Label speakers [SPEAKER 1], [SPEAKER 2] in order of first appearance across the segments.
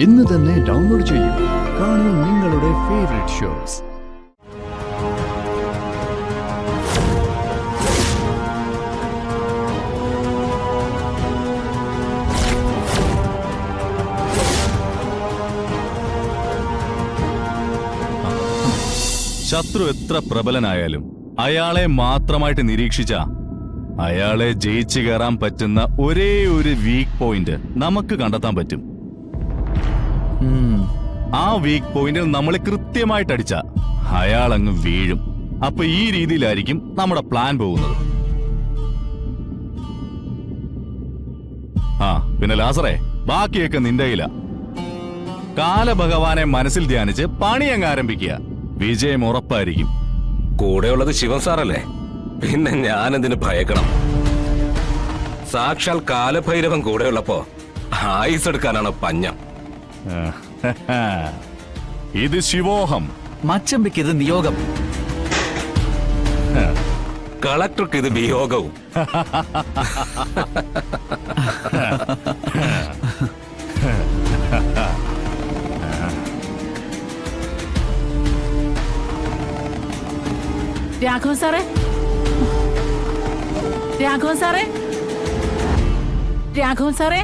[SPEAKER 1] ഇന്ന് തന്നെ ഡൗൺലോഡ് ചെയ്യൂ. കാണൂ നിങ്ങളുടെ ഫേവറേറ്റ് ഷോസ്.
[SPEAKER 2] ശത്രു എത്ര പ്രബലനായാലും അയാളെ മാത്രമായിട്ട് നിരീക്ഷിച്ച അയാളെ ജയിച്ചു കയറാൻ പറ്റുന്ന ഒരേ ഒരു വീക്ക് പോയിന്റ് നമുക്ക് കണ്ടെത്താൻ പറ്റും. ആ വീക്ക് പോയിന്റിൽ നമ്മൾ കൃത്യമായിട്ട് അടിച്ച അയാൾ അങ്ങ് വീഴും. അപ്പൊ ഈ രീതിയിലായിരിക്കും നമ്മുടെ പ്ലാൻ പോകുന്നത്. പിന്നെ ലാസറേ, ബാക്കിയൊക്കെ നിന്റെ കയ്യില. കാലഭഗവാനെ മനസ്സിൽ ധ്യാനിച്ച് പണി അങ്ങ് ആരംഭിക്കുക. വിജയം ഉറപ്പായിരിക്കും.
[SPEAKER 3] കൂടെയുള്ളത് ശിവൻ സാറല്ലേ, പിന്നെ ഞാനെന്തിനു ഭയക്കണം? സാക്ഷാൽ കാലഭൈരവൻ കൂടെയുള്ളപ്പോ ആയുസ് എടുക്കാനാണ് പഞ്ഞം.
[SPEAKER 2] ഇത് ശിവോഹം,
[SPEAKER 4] മച്ചമ്പിക്ക് ഇത് നിയോഗം,
[SPEAKER 3] കളക്ടർക്ക് ഇത് വിയോഗവും.
[SPEAKER 5] രാഘവൻ സാറേ, രാഘവൻ സാറേ, രാഘവൻ സാറേ,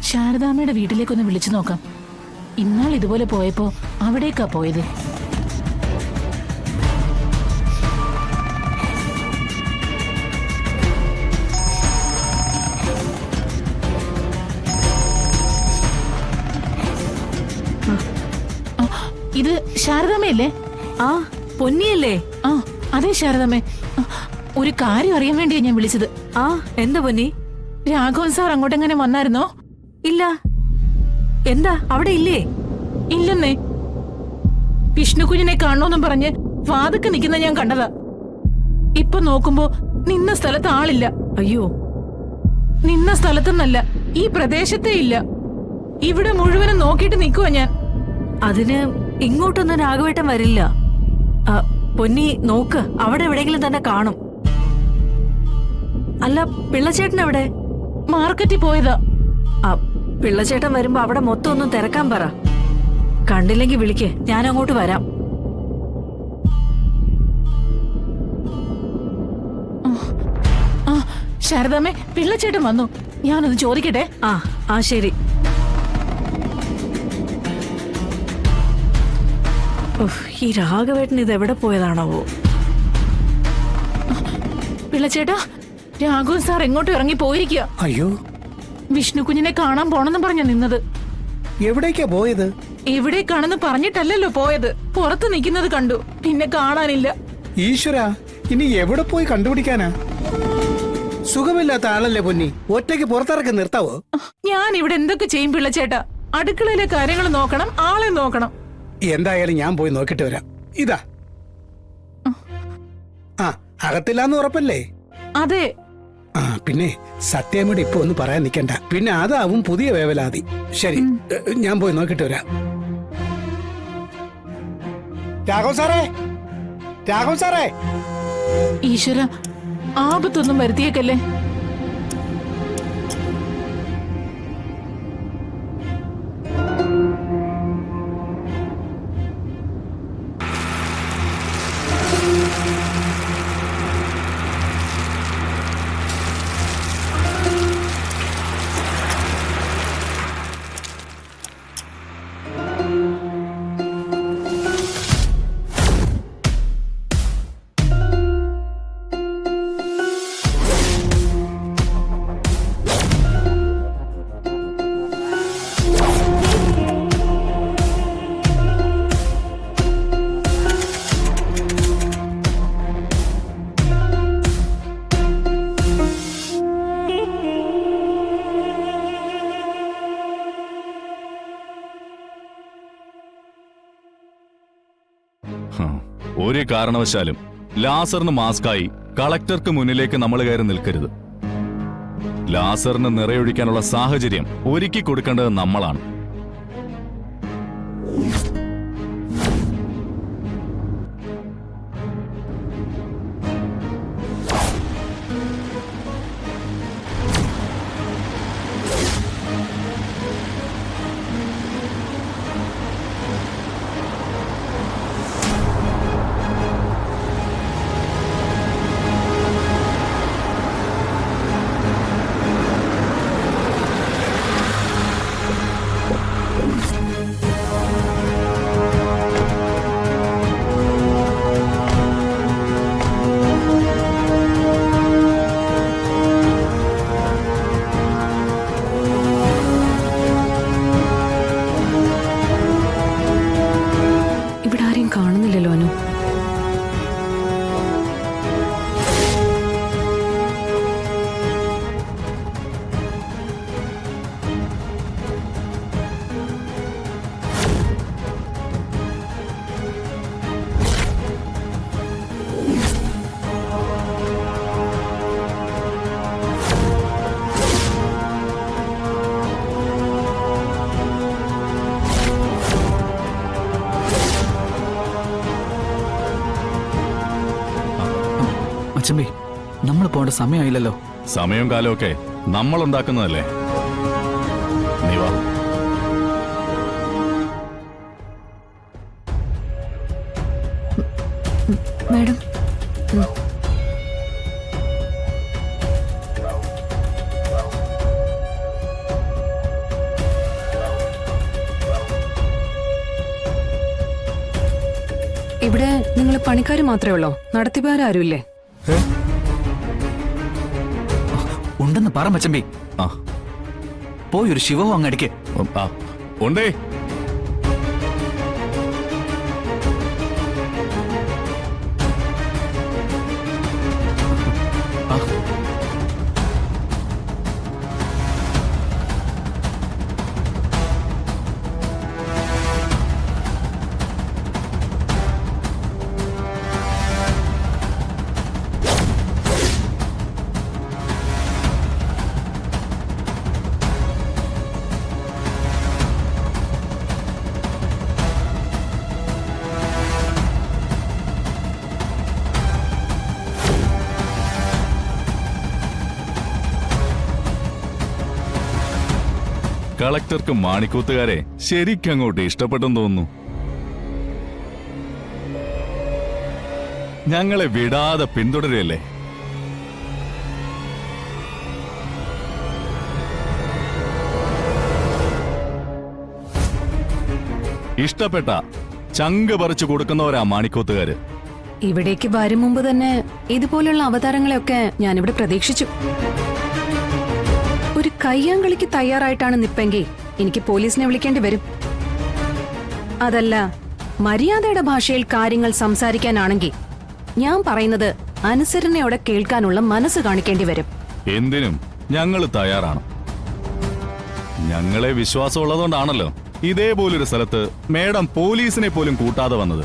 [SPEAKER 5] ശാരദാമ്മയുടെ വീട്ടിലേക്കൊന്ന് വിളിച്ചു നോക്കാം. ഇന്നാൾ ഇതുപോലെ പോയപ്പോ അവിടേക്കാ പോയത്. ഇത് ശാരദാമ്മയല്ലേ?
[SPEAKER 6] ആ, പൊന്നിയല്ലേ?
[SPEAKER 5] ആ അതെ ശാരദാമ്മേ. ഒരു കാര്യം അറിയാൻ വേണ്ടിയാ ഞാൻ വിളിച്ചത്.
[SPEAKER 6] ആ, എന്താ പൊന്നി?
[SPEAKER 5] രാഘവൻ സാർ അങ്ങോട്ടെങ്ങനെ വന്നായിരുന്നോ?
[SPEAKER 6] ഇല്ല. എന്താ അവിടെ ഇല്ലേ?
[SPEAKER 5] ഇല്ലെന്നേ. വിഷ്ണുകുഞ്ഞിനെ കാണണോന്നും പറഞ്ഞ് വാതൊക്കെ നിൽക്കുന്ന ഞാൻ കണ്ടതാ. ഇപ്പൊ നോക്കുമ്പോ നിന്ന സ്ഥലത്ത് ആളില്ല.
[SPEAKER 6] അയ്യോ,
[SPEAKER 5] നിന്ന സ്ഥലത്തൊന്നല്ല, ഈ പ്രദേശത്തേ ഇല്ല. ഇവിടെ മുഴുവനും നോക്കിയിട്ട് നിൽക്കുവാ ഞാൻ.
[SPEAKER 6] അതിന് ഇങ്ങോട്ടൊന്നും രാഘവേട്ടൻ വരില്ല. പൊന്നി നോക്ക്, അവിടെ എവിടെയെങ്കിലും തന്നെ കാണും. അല്ല, പിള്ളച്ചേട്ടൻ എവിടെ?
[SPEAKER 5] മാർക്കറ്റിൽ പോയതാ.
[SPEAKER 6] പിള്ളച്ചേട്ടൻ വരുമ്പോ അവിടെ മൊത്തം ഒന്നും തിരക്കാൻ പറ. കണ്ടില്ലെങ്കി വിളിക്ക്, ഞാൻ അങ്ങോട്ട് വരാം.
[SPEAKER 5] ശാരദാമ്മേ, പിള്ളച്ചേട്ടൻ വന്നു. ഞാനൊന്ന് ചോദിക്കട്ടെ?
[SPEAKER 6] ആ ശരി. ഈ രാഘവേട്ടൻ ഇത് എവിടെ പോയതാണാവോ?
[SPEAKER 5] പിള്ളച്ചേട്ടാ, രാഘവൻ സാർ എങ്ങോട്ടും ഇറങ്ങി പോയിരിക്കുക.
[SPEAKER 7] അയ്യോ,
[SPEAKER 5] വിഷ്ണുകുഞ്ഞിനെ കാണാൻ പോണെന്ന് പറഞ്ഞ നിന്നത്.
[SPEAKER 7] എവിടേക്കാ പോയത്?
[SPEAKER 5] എവിടേക്കാണെന്ന് പറഞ്ഞിട്ടല്ലല്ലോ പോയത്. പുറത്ത് നിൽക്കുന്നത് കണ്ടു, പിന്നെ കാണാനില്ല.
[SPEAKER 7] ഈശ്വര, ഇനി എവിടെ പോയി കണ്ടുപിടിക്കാനാ? സുഖമില്ലാത്ത ആളല്ലേ പൊന്നി, ഒറ്റയ്ക്ക് പുറത്തിറക്കി നിർത്താവോ?
[SPEAKER 5] ഞാൻ ഇവിടെ എന്തൊക്കെ ചെയ്യും പിള്ളച്ചേട്ടാ? അടുക്കളയിലെ കാര്യങ്ങൾ നോക്കണം, ആളെ നോക്കണം.
[SPEAKER 7] എന്തായാലും ഞാൻ പോയി നോക്കിട്ട് വരാം. ഇതാ. അകത്തില്ലാന്ന് ഉറപ്പല്ലേ?
[SPEAKER 5] അതെ.
[SPEAKER 7] പിന്നെ സത്യമോട് ഇപ്പൊ ഒന്ന് പറയാൻ നിക്കണ്ട, പിന്നെ അതാവും പുതിയ വേവലാതി. ശരി, ഞാൻ പോയി നോക്കിട്ട് വരാം. രാഘവൻ സാറേ, രാഘവൻ സാറേ.
[SPEAKER 5] ഈശ്വര, ആപത്തൊന്നും വരുത്തിയേക്കല്ലേ.
[SPEAKER 2] ഒരു കാരണവശാലും ലാസറിന് മാസ്കായി കളക്ടർക്ക് മുന്നിലേക്ക് നമ്മൾ കയറി നിൽക്കരുത്. ലാസറിന് നിറയൊഴിക്കാനുള്ള സാഹചര്യം ഒരുക്കി കൊടുക്കേണ്ടത് നമ്മളാണ്.
[SPEAKER 4] അച്ഛമ്പി നമ്മൾ പോകേണ്ട സമയമായില്ലല്ലോ.
[SPEAKER 2] സമയവും കാലമൊക്കെ നമ്മൾ ഉണ്ടാക്കുന്നതല്ലേ. നീ വാ.
[SPEAKER 6] മാഡം,
[SPEAKER 8] ഇവിടെ നിങ്ങൾ പണിക്കാർ മാത്രമേ ഉള്ളോ? നടത്തിപ്പുകാരും ഇല്ലേ?
[SPEAKER 4] ഉണ്ടെന്ന് പറ മച്ചമ്പി.
[SPEAKER 2] ആ
[SPEAKER 4] പോയി ഒരു ശിവവും അങ്ങടിക്ക്.
[SPEAKER 2] ആ ഉണ്ടേ. കളക്ടർക്ക് മാണിക്കൂത്തുകാരെ ശരിക്കങ്ങോട്ട് ഇഷ്ടപ്പെട്ടെന്ന് തോന്നുന്നു. ഞങ്ങളെ വിടാതെ പിന്തുടരുകയല്ലേ. ഇഷ്ടപ്പെട്ട ചങ്ക് പറിച്ചു കൊടുക്കുന്നവരാ മാണിക്കൂത്തുകാര്.
[SPEAKER 8] ഇവിടേക്ക് വരും മുമ്പ് തന്നെ ഇതുപോലുള്ള അവതാരങ്ങളെയൊക്കെ ഞാനിവിടെ പ്രതീക്ഷിച്ചു. ഒരു കയ്യാങ്കളിക്ക് തയ്യാറായിട്ടാണ് നിപ്പെങ്കിൽ എനിക്ക് പോലീസിനെ വിളിക്കേണ്ടി വരും. അതല്ല, മര്യാദയുടെ ഭാഷയിൽ കാര്യങ്ങൾ സംസാരിക്കാനാണെങ്കിൽ ഞാൻ പറയുന്നത് അനുസരണയോടെ കേൾക്കാനുള്ള മനസ്സ് കാണിക്കേണ്ടി വരും.
[SPEAKER 2] എന്തിനും ഞങ്ങൾ തയ്യാറാണ്. ഞങ്ങളെ വിശ്വാസമുള്ളതുകൊണ്ടാണല്ലോ ഇതേപോലൊരു സ്ഥലത്ത് മേഡം പോലീസിനെ പോലും കൂട്ടാതെ വന്നത്.